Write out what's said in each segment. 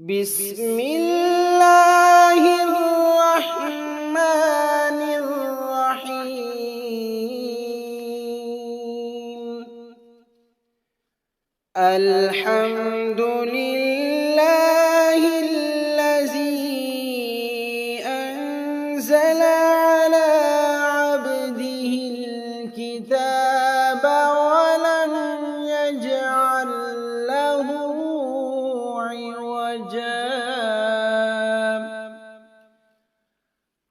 بسم الله الرحمن الرحيم. الحمد لله الذي أنزل على عبده الكتاب ولم يجعل له عوجا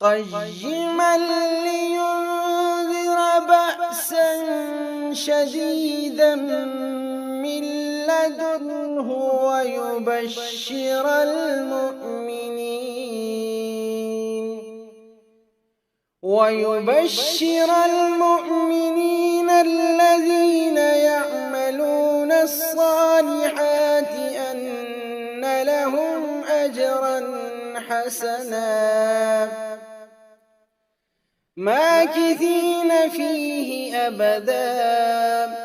قيما لينذر بأسا شديدا من لدنه ويبشر المؤمنين الذين يعملون الصالحات أن لهم أجرا حسنا ماكثين فيه أبدا،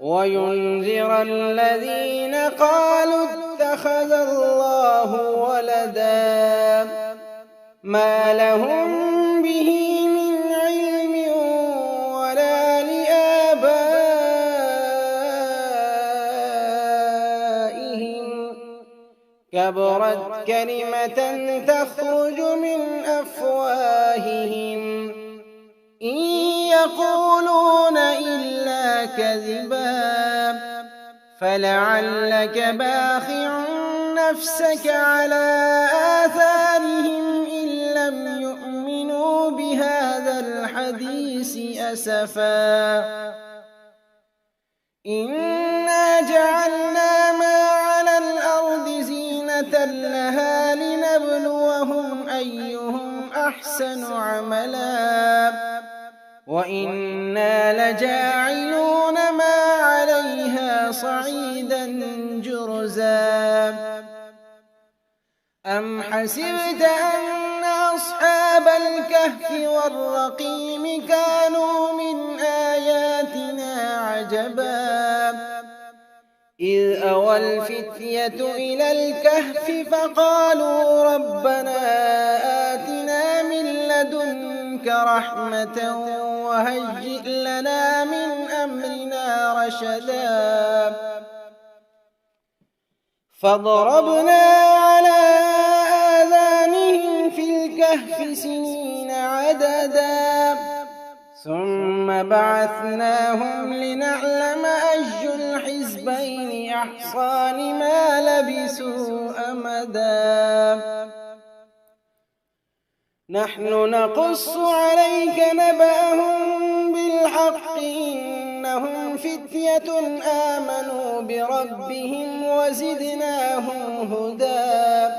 وينذر الذين قالوا اتخذ الله ولدا ما لهم به من علم ولا لآبائهم، كبرت كلمة تخرج من أفواههم إن يقولون إلا كذبا، فلعلك باخع نفسك على آثارهم إن لم يؤمنوا بهذا الحديث أسفا. إنا جعلنا ما على الأرض زينة لها لنبلوهم أيهم أحسن عملا، وإنا لجاعلون ما عليها صعيدا جرزا. أم حسبت أن أصحاب الكهف والرقيم كانوا من آياتنا عجبا، إذ أوى الفتية إلى الكهف فقالوا ربنا آتنا من لدنك رحمة وهيئ لنا من أمرنا رشدا. فضربنا على آذانهم في الكهف سنين عددا، ثم بعثناهم لنعلم أي الحزبين أحصى لما لبثوا أمدا. نحن نقص عليك نبأهم بالحق إنهم فتية آمنوا بربهم وزدناهم هدى،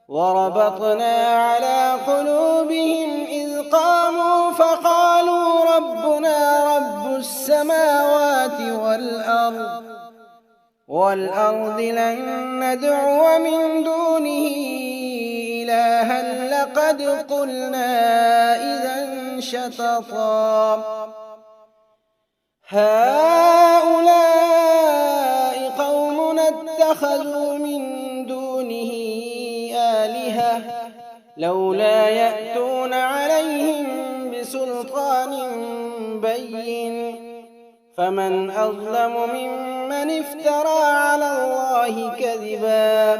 وربطنا على قلوبهم إذ قاموا فقالوا ربنا رب السماوات والأرض لن ندعو من دونه إلها لقد قلنا إذا شططا. هؤلاء قومنا اتخذوا من دونه آلهة لولا يأتون عليهم بسلطان بين، فمن أظلم ممن افترى على الله كذبا.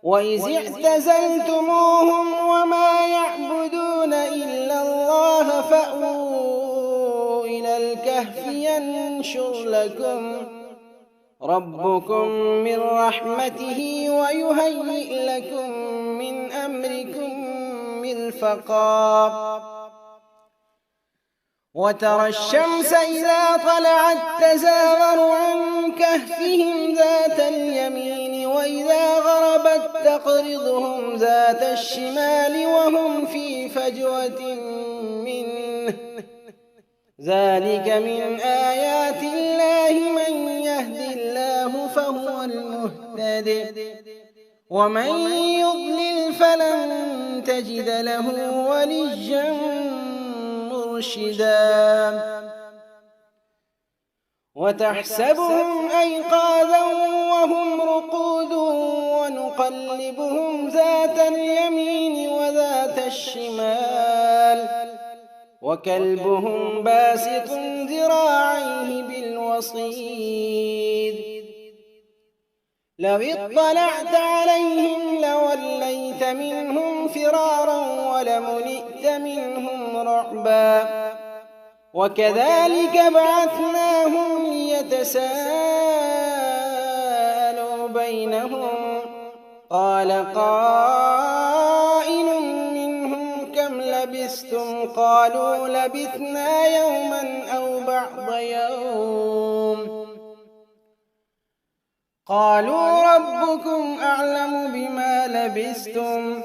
وإذ اعتزلتموهم وما يعبدون إلا الله فأووا إلى الكهف ينشر لكم ربكم من رحمته ويهيئ لكم من أمركم مرفقا. وترى الشمس إذا طلعت تزاور عن كهفهم ذات اليمين وإذا غربت تقرضهم ذات الشمال وهم في فجوة منه، ذلك من آيات الله من يهد الله فهو المهتد، ومن يضلل فلن تجد له وليا مرشدا. وتحسبهم أيقاظا وهم رقود ونقلبهم ذات اليمين وذات الشمال وكلبهم باسط ذراعيه بالوصيد لو اطلعت عليهم لوليت منهم فرارا ولملئت منهم رعبا وكذلك بعثناهم ليتساءلوا بينهم قال قائل منهم كم لبثتم قالوا لبثنا يوما أو بعض يوم قالوا ربكم أعلم بما لبثتم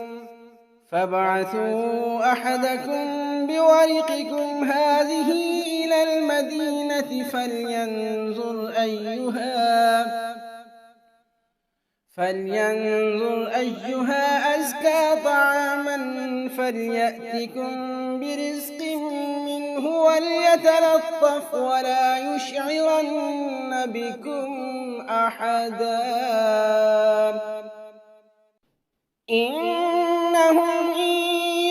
فابعثوا أحدكم بورقكم هذه إلى المدينة فلينظر أيها أزكى طعاما فليأتكم برزق منه وليتلطف ولا يشعرن بكم أحدا إنهم إن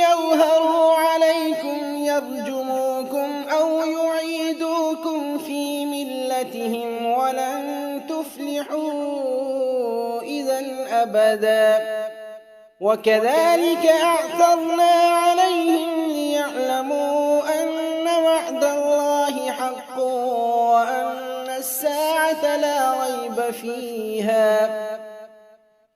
يظهروا عليكم يرجموكم أو يعيدوكم في ملتهم ولن تفلحوا إذا أبدا وكذلك أعثرنا عليهم ليعلموا أن وعد الله حق وأن الساعة لا ريب فيها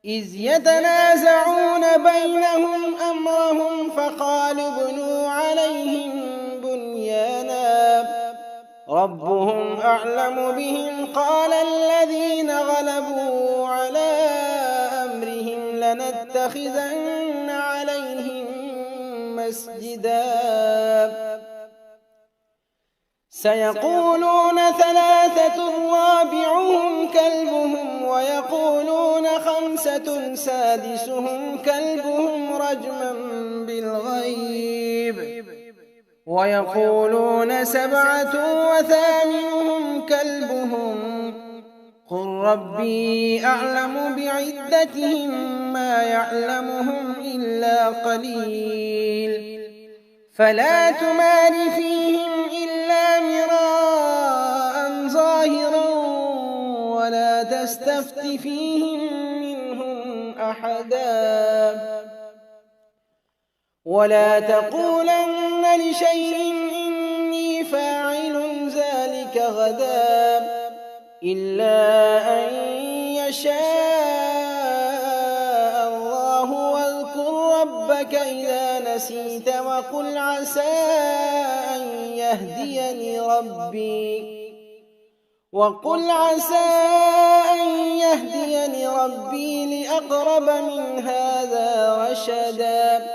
إذ يتنازعون بينهم أمرهم فقالوا ابنوا عليهم بنيانا ربهم أعلم بهم قال الذين غلبوا على أمرهم لنتخذن عليهم مسجدا سيقولون ثلاثة رابعهم كلبهم ويقولون خمسة سادسهم كلبهم رجما بالغيب ويقولون سبعة وثامنهم كلبهم قل ربي أعلم بعدتهم ما يعلمهم إلا قليل فلا تمار فيهم إلا مراء ظاهرا ولا تستفت فيهم منهم أحدا ولا تقولن لشيء إني فاعل ذلك غدا إلا أن يشاء الله واذكر ربك إذا نسيت وقل عسى أن يهديني ربي لأقرب من هذا رشدا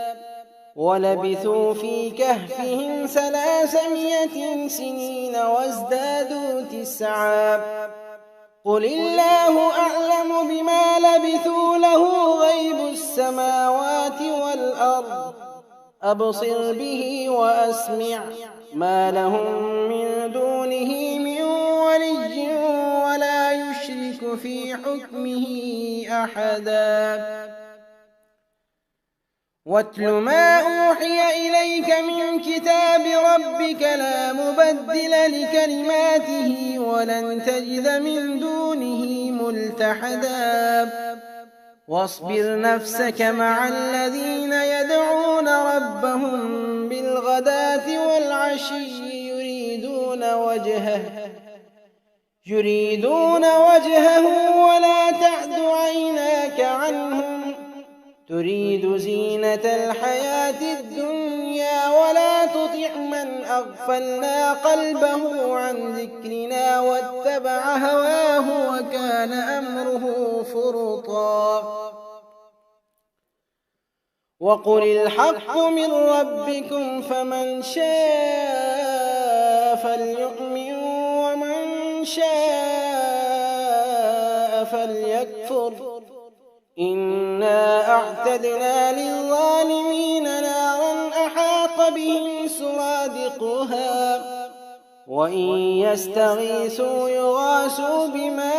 ولبثوا في كهفهم 300 سنين وازدادوا 9 قل الله أعلم بما لبثوا له غيب السماوات والأرض أبصر به وأسمع ما لهم من دونه من ولي ولا يشرك في حكمه أحدا واتل ما أوحي إليك من كتاب ربك لا مبدل لكلماته ولن تجد من دونه ملتحدا واصبر نفسك مع الذين يدعون ربهم بالغداة والعشي يريدون وجهه ولا تعد عيناك عنهم تريد زينة الحياة الدنيا ولا تطع من أغفلنا قلبه عن ذكرنا واتبع هواه وكان أمره فرطا وقل الحق من ربكم فمن شاء فليؤمن ومن شاء فليكفر إنا أعتدنا للظالمين نارا أحاط بهم سرادقها وإن يستغيثوا يغاثوا بماء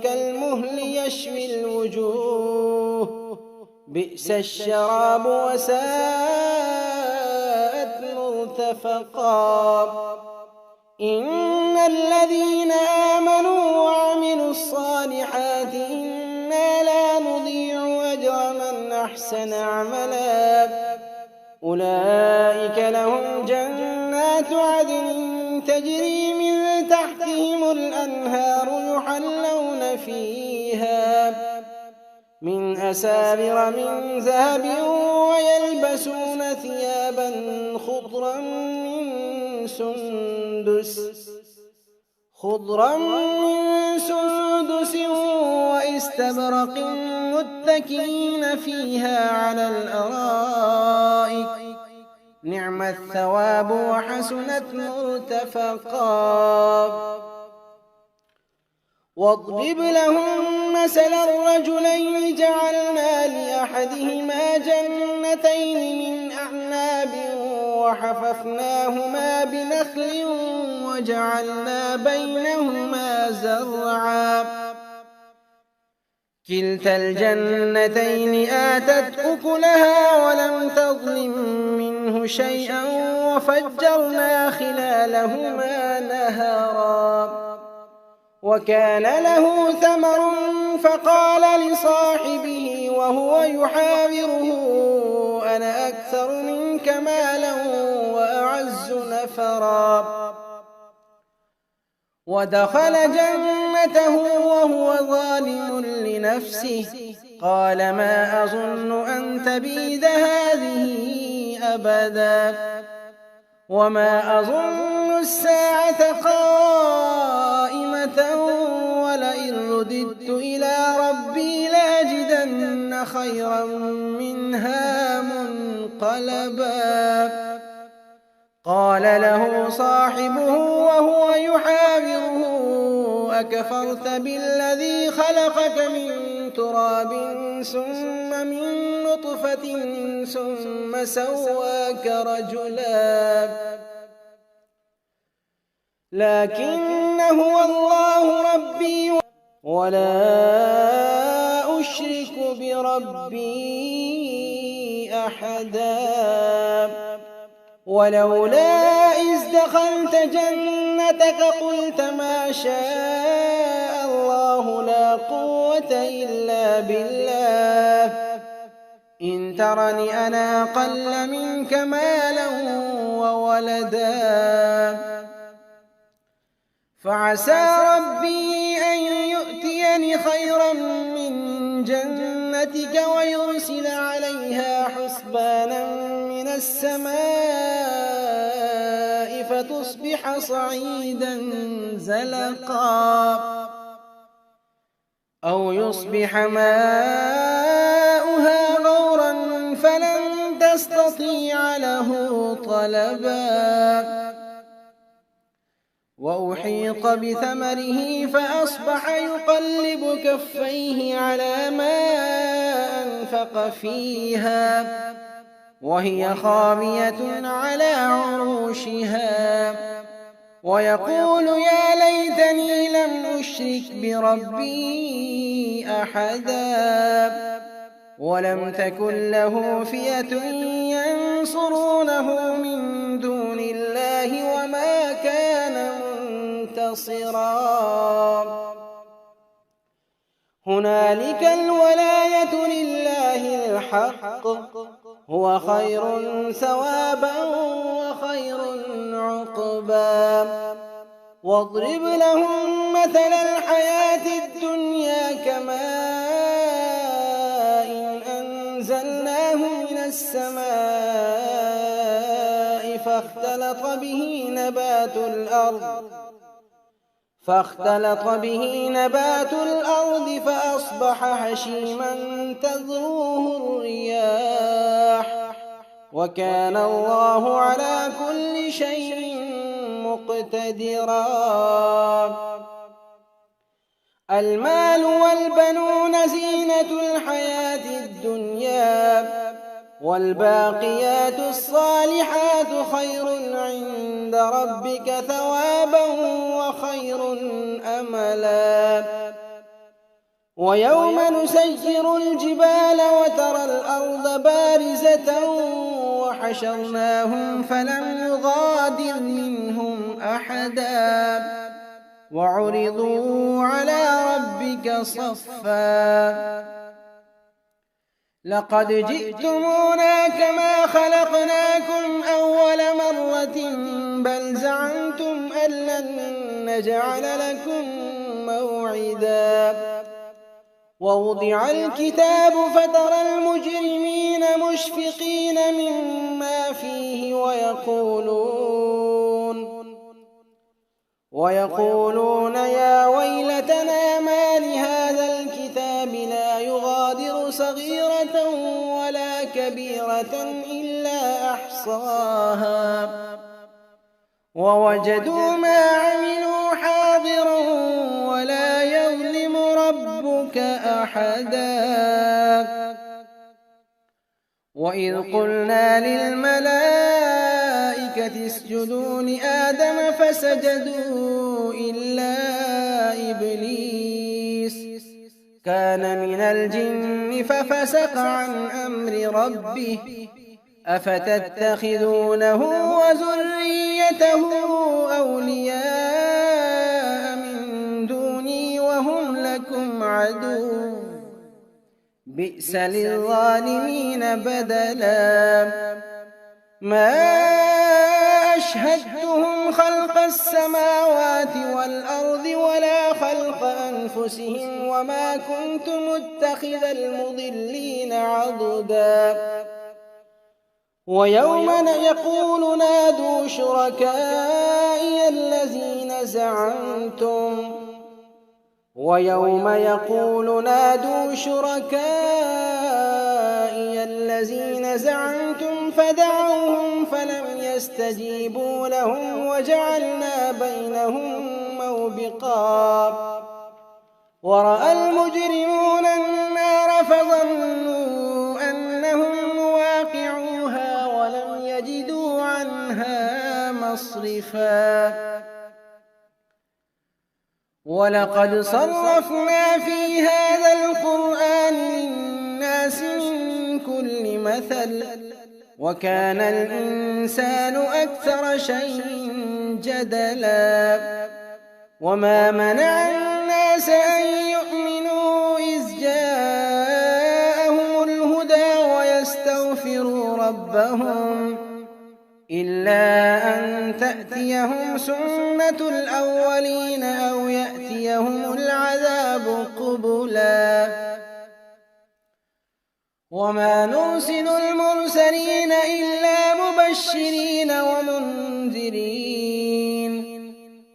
كالمهل يشوي الوجوه بئس الشراب وساءت مرتفقا إن الذين آمنوا وعملوا الصالحات إنا لا نضيع أجر من أحسن عملا أولئك لهم جنات عدن تجري من تحتهم الأنهار يحلون فيها من أساور من ذهب ويلبسون ثيابا خضرا من سندس واستبرق متكئين فيها على الأرائك نعم الثواب وحسنت مرتفقا واضرب لهم مثل الرجلين جعلنا لأحدهما جنتين من أعناب وحففناهما بنخل وجعلنا بينهما زرعا كلتا الجنتين آتت أكلها ولم تظلم منه شيئا وفجرنا خلالهما نهرا وكان له ثمر فقال لصاحبه وهو يحاوره أنا أكثر منك مالا وأعز نفرا ودخل جنته وهو ظالم لنفسه قال ما أظن أن تبيد هذه أبدا وما أظن الساعة قائمة ولئن رددت إلى ربي لأجدن خيرا منها منقلبا قال له صاحبه وهو يحاوره أكفرت بالذي خلقك من تراب ثم من نطفة ثم سواك رجلا لكن هو الله ربي ولا أشرك بربي أحدا ولولا إذ دخلت جنتك قلت ما شاء الله لا قوة إلا بالله إن ترني أنا أقل منك مالا وولدا فعسى ربي أن يؤتيني خيرا من جنتك ويرسل عليها حسبانا من السماء فتصبح صعيدا زلقا أو يصبح ماؤها غورا فلن تستطيع له طلبا وأحيط بثمره فأصبح يقلب كفيه على ما أنفق فيها وهي خاوية على عروشها ويقول يا ليتني لم أشرك بربي أحدا ولم تكن له فئة ينصرونه من دون الله وما كان منتصرا هنالك الولاية لله الحق هو خير ثوابا وخير عقبا واضرب لهم مثل الحياة الدنيا كماء أنزلناه من السماء فاختلط به نبات الأرض فأصبح هشيما تذروه الرياح وكان الله على كل شيء مقتدرا المال والبنون زينة الحياة الدنيا والباقيات الصالحات خير عند ربك ثوابا وخير أملا ويوم نسير الجبال وترى الأرض بارزة وحشرناهم فلم نغادر منهم أحدا وعرضوا على ربك صفا لقد جئتمونا كما خلقناكم أول مرة بل زعمتم أن لن نجعل لكم موعدا ووضع الكتاب فترى المجرمين مشفقين مما فيه ويقولون يا ويلتنا ما لهذا الكتاب لا يغادر صغيرة ولا كبيرة إلا أحصاها ووجدوا ما عملوا حاضرا ولا يظلم ربك أحدا وإذ قلنا للملائكة اسجدوا لآدم فسجدوا إلا إبليس كان من الجن ففسق عن أمر ربه أفتتخذونه وذريته أولياء من دوني وهم لكم عدو بئس للظالمين بدلا ما أشهدتهم خلق السماوات والأرض ولا خلق أنفسهم وما كنت متخذ المضلين عضدا ويوم يقول نادوا شركائي الذين زعمتم فدعوهم فلم يستجيبوا لهم وجعلنا بينهم موبقا ورأى المجرمون النار فظنوا أنهم مواقعوها ولم يجدوا عنها مصرفا ولقد صرفنا في هذا القرآن للناس من كل مثل وكان الإنسان أكثر شيء جدلا وما منع الناس أن يؤمنوا إذ جاءهم الهدى ويستغفروا ربهم إلا أن تأتيهم سنة الأولين أو يأتيهم العذاب قبلا وما نرسل المرسلين إلا مبشرين ومنذرين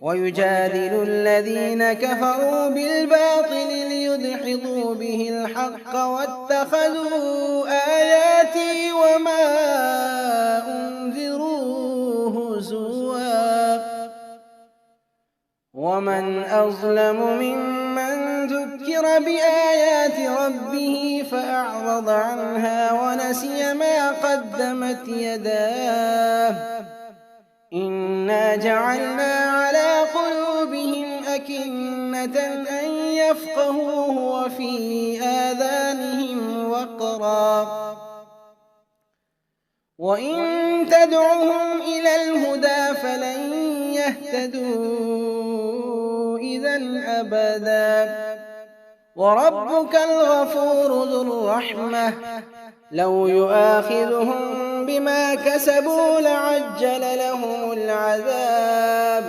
ويجادل الذين كفروا بالباطل ليدحضوا به الحق واتخذوا آياتي وما أنذروا هزوا ومن أظلم ممن ذكر بآيات ربه فأعرض عنها ونسي ما قدمت يداه إنا جعلنا على قلوبهم أكنة أن يفقهوه وفي آذانهم وقرا وإن تدعهم إلى الهدى فلن يهتدوا إذن أبدا وربك الغفور ذو الرحمة لو يؤاخذهم بما كسبوا لعجل لهم العذاب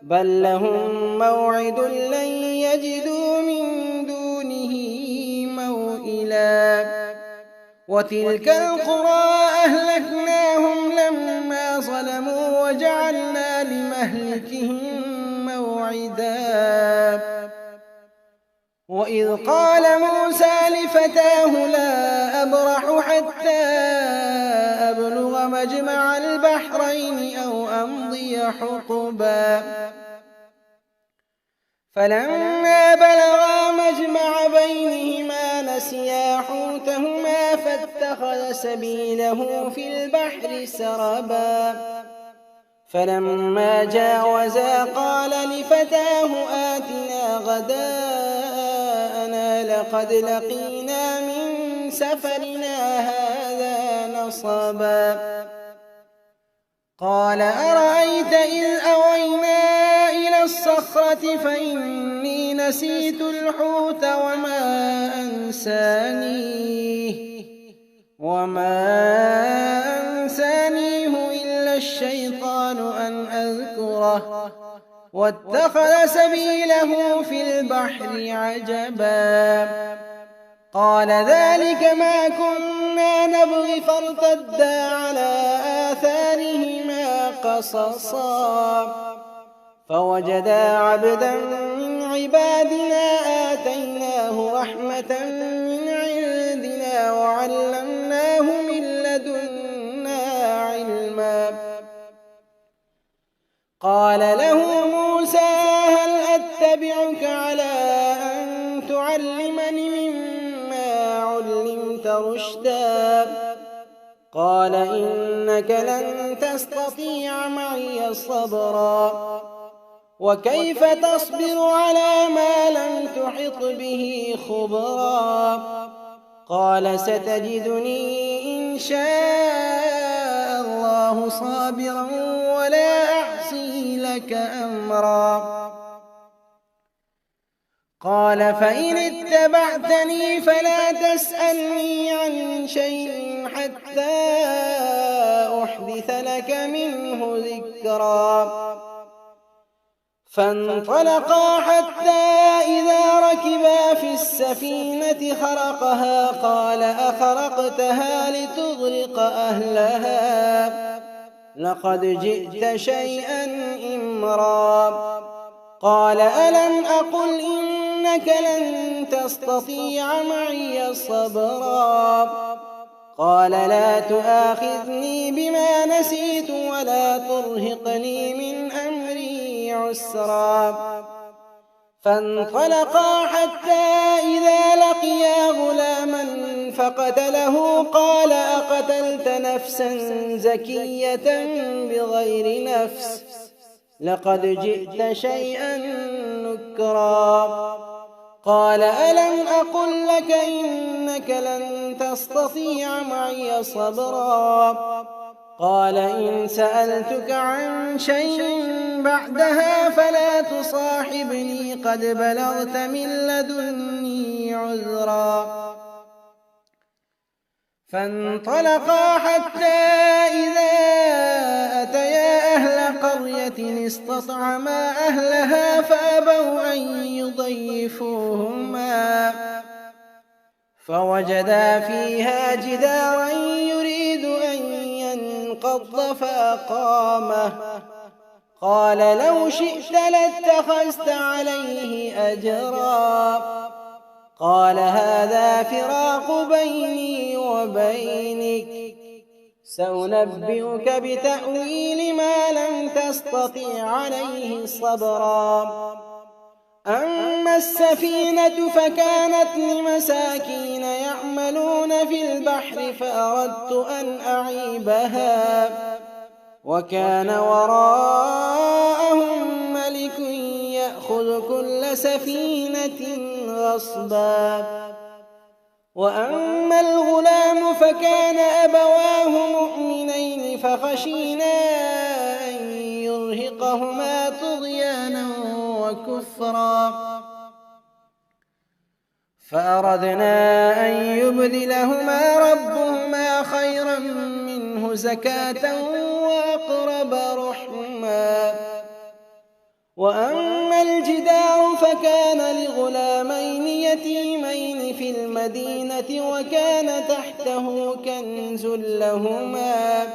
بل لهم موعد لن يجدوا من دونه موئلا وتلك القرى أهلكناهم لما ظلموا وجعلنا لمهلكهم موعدا وإذ قال موسى لفتاه لا أبرح حتى أبلغ مجمع البحرين أو أمضي حقبا فلما بلغا مجمع بينهما نسيا حوتهما فاتخذ سبيله في البحر سربا فلما جاوزا قال لفتاه آتنا غداءنا لقد لقينا من سفرنا هذا نصبا قال أرأيت إذ أوينا إلى الصخرة فإني نسيت الحوت وما أنسانيه إلا الشيطان أن أذكره واتخذ سبيله في البحر عجبا قال ذلك ما كنا نبغي فارتدا على آثارهما قصصا فوجدا عبدا من عبادنا آتيناه رحمة من عندنا وعلمناه من لدنا علما قال له موسى هل أتبعك على أن تعلمني مما علمت رشدا قال إنك لن تستطيع معي صبرا وكيف تصبر على ما لم تحط به خبرا قال ستجدني إن شاء الله صابرا ولا أعصي لك أمرا قال فإن اتبعتني فلا تسألني عن شيء حتى أحدث لك منه ذكرا فانطلقا حتى إذا ركبا في السفينة خرقها قال أخرقتها لتغرق أهلها لقد جئت شيئا إمرا قال ألم أقل إنك لن تستطيع معي صبرا قال لا تؤاخذني بما نسيت ولا ترهقني من أمري عسرا فانطلقا حتى إذا لقيا غلاما فقتله قال أقتلت نفسا زكية بغير نفس لقد جئت شيئا نكرا قال ألم أقل لك إنك لن تستطيع معي صبرا قال إن سألتك عن شيء بعدها فلا تصاحبني قد بلغت من لدني عذرا فانطلقا حتى إذا أتيا أهل قرية استطعما أهلها فأبوا أن يضيفوهما فوجدا فيها جدارا يريد أن ينقض فأقامه قال لو شئت لاتخذت عليه أجرا قال هذا فراق بيني وبينك سأنبئك بتأويل ما لم تستطع عليه صبرا أما السفينة فكانت لمساكين يعملون في البحر فأردت أن أعيبها وكان وراءهم ملك يأخذ كل سفينة غصبا وأما الغلام فكان أبواه مؤمنين فخشينا أن يرهقهما طغيانا وكفرا فأردنا أن يبدلهما ربهما خيرا منه زكاة وأقرب رحما وأما الجدار فكان لغلامين يتيمين في المدينة وكان تحته كنز لهما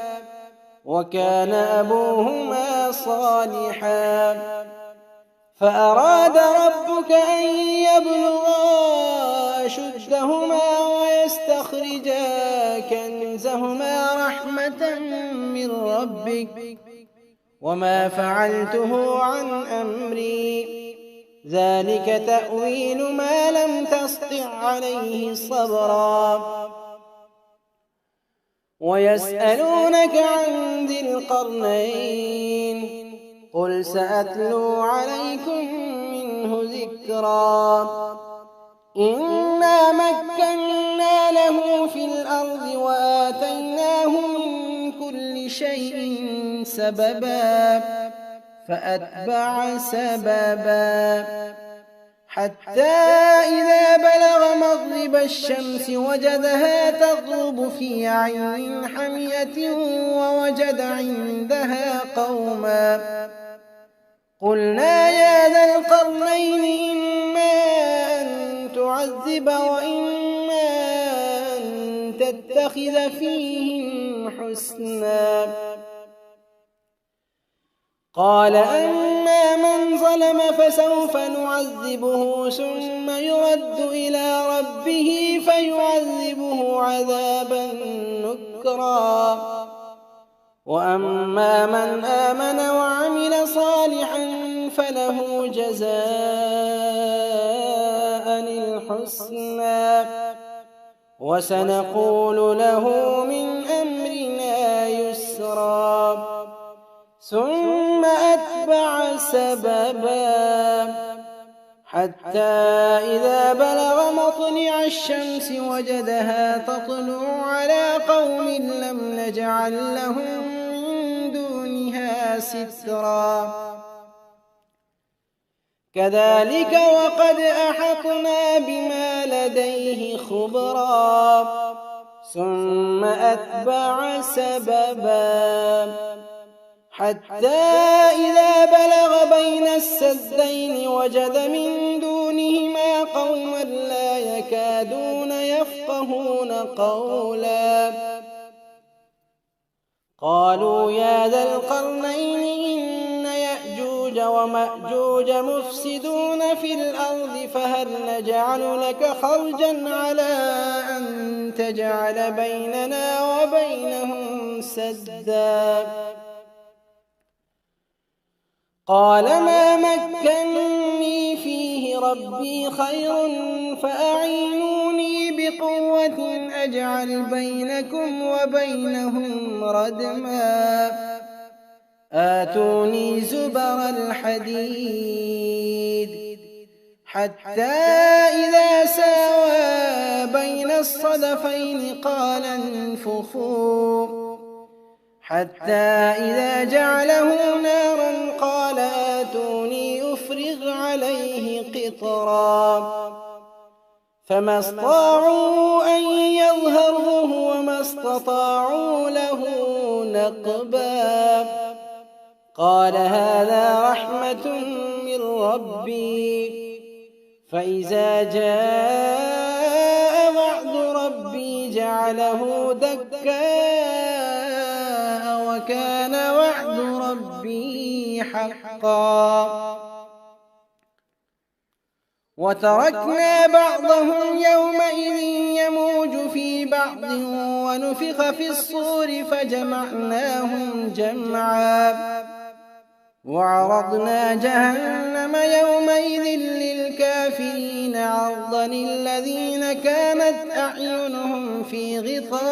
وكان أبوهما صالحا فأراد ربك أن يبلغا أشدهما ويستخرجا كنزهما رحمة من ربك وما فعلته عن أمري ذلك تأويل ما لم تسطع عليه صبرا ويسألونك عن ذي القرنين قل سأتلو عليكم منه ذكرا إنا مكنا له في الأرض وآتيناه من كل شيء سببا فأتبع سببا حتى إذا بلغ مغرب الشمس وجدها تغرب في عين حمية ووجد عندها قوما قلنا يا ذا القرنين إما أن تعذب وإما أن تتخذ فيهم حسنا قال أما من ظلم فسوف نعذبه ثم يرد إلى ربه فيعذبه عذابا نكرا وأما من آمن وعمل صالحا فله جزاء الحسنى وسنقول له من أمرنا يسرا ثم أتبع سببا حتى إذا بلغ مطلع الشمس وجدها تطلع على قوم لم نجعل لهم من دونها سترا كذلك وقد أحطنا بما لديه خبرا ثم أتبع سببا حتى إذا بلغ بين السدين وجد من دونهما قوما لا يكادون يفقهون قولا قالوا يا ذا القرنين إن يأجوج ومأجوج مفسدون في الأرض فهل نجعل لك خرجا على أن تجعل بيننا وبينهم سدا قال ما مكنني فيه ربي خير فأعينوني بقوة أجعل بينكم وبينهم ردما آتوني زبر الحديد حتى إذا ساوى بين الصدفين قال انفخوا حتى إذا جعله نارا قال آتوني أفرغ عليه قطرا فما استطاعوا أن يظهروه وما استطاعوا له نقبا قال هذا رحمة من ربي فإذا جاء وعد ربي جعله دكا وكان وعد ربي حقا وتركنا بعضهم يومئذ يموج في بعض ونفخ في الصور فجمعناهم جمعا وعرضنا جهنم يومئذ للكافرين عرضا الذين كانت أعينهم في غطاء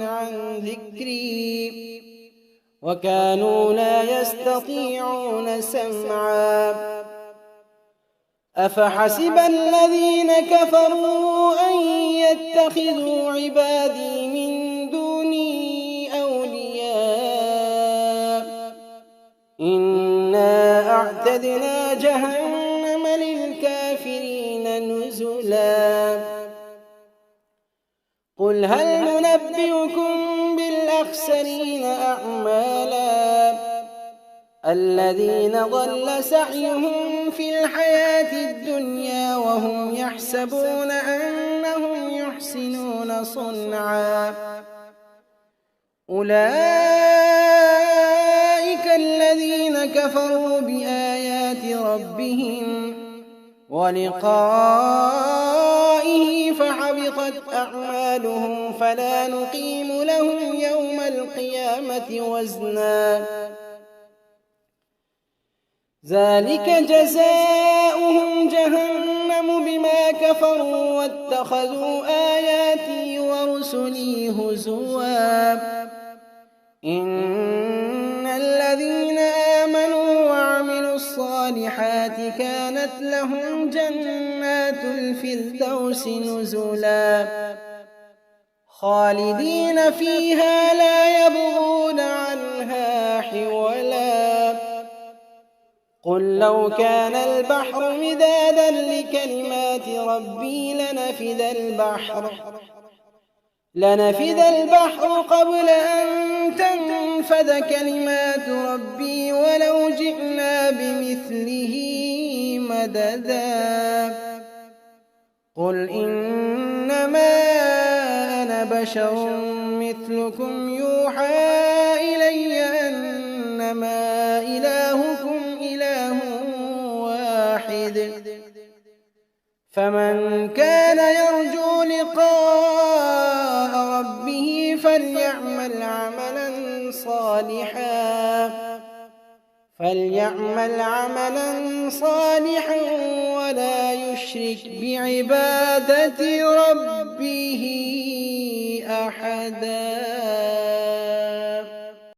عن ذكري وكانوا لا يستطيعون سمعا أفحسب الذين كفروا أن يتخذوا عبادي من دوني أولياء إنا أعتدنا جهنم للكافرين نزلا قل هل ننبئكم بالأخسرين أعمالا الذين ضل سعيهم في الحياة الدنيا وهم يحسبون أنهم يحسنون صنعا أولئك الذين كفروا بآيات ربهم ولقائه فحبطت أعمالهم فلا نقيم لهم يوم القيامة وزنا ذلك جزاؤهم جهنم بما كفروا واتخذوا آياتي ورسلي هزوا إن الذين آمنوا وعملوا الصالحات كانت لهم جنات الفردوس نزلا خالدين فيها لا يبغون عنها حولا قل لو كان البحر مدادا لكلمات ربي لنفد البحر قبل أن تنفد كلمات ربي ولو جئنا بمثله مددا قل إنما أنا بشر مثلكم يوحى إلي أنما إلهكم إله واحد فمن كان يرجو لقاء ربه فليعمل عملا صالحا ولا يشرك بعبادة ربه أحدا.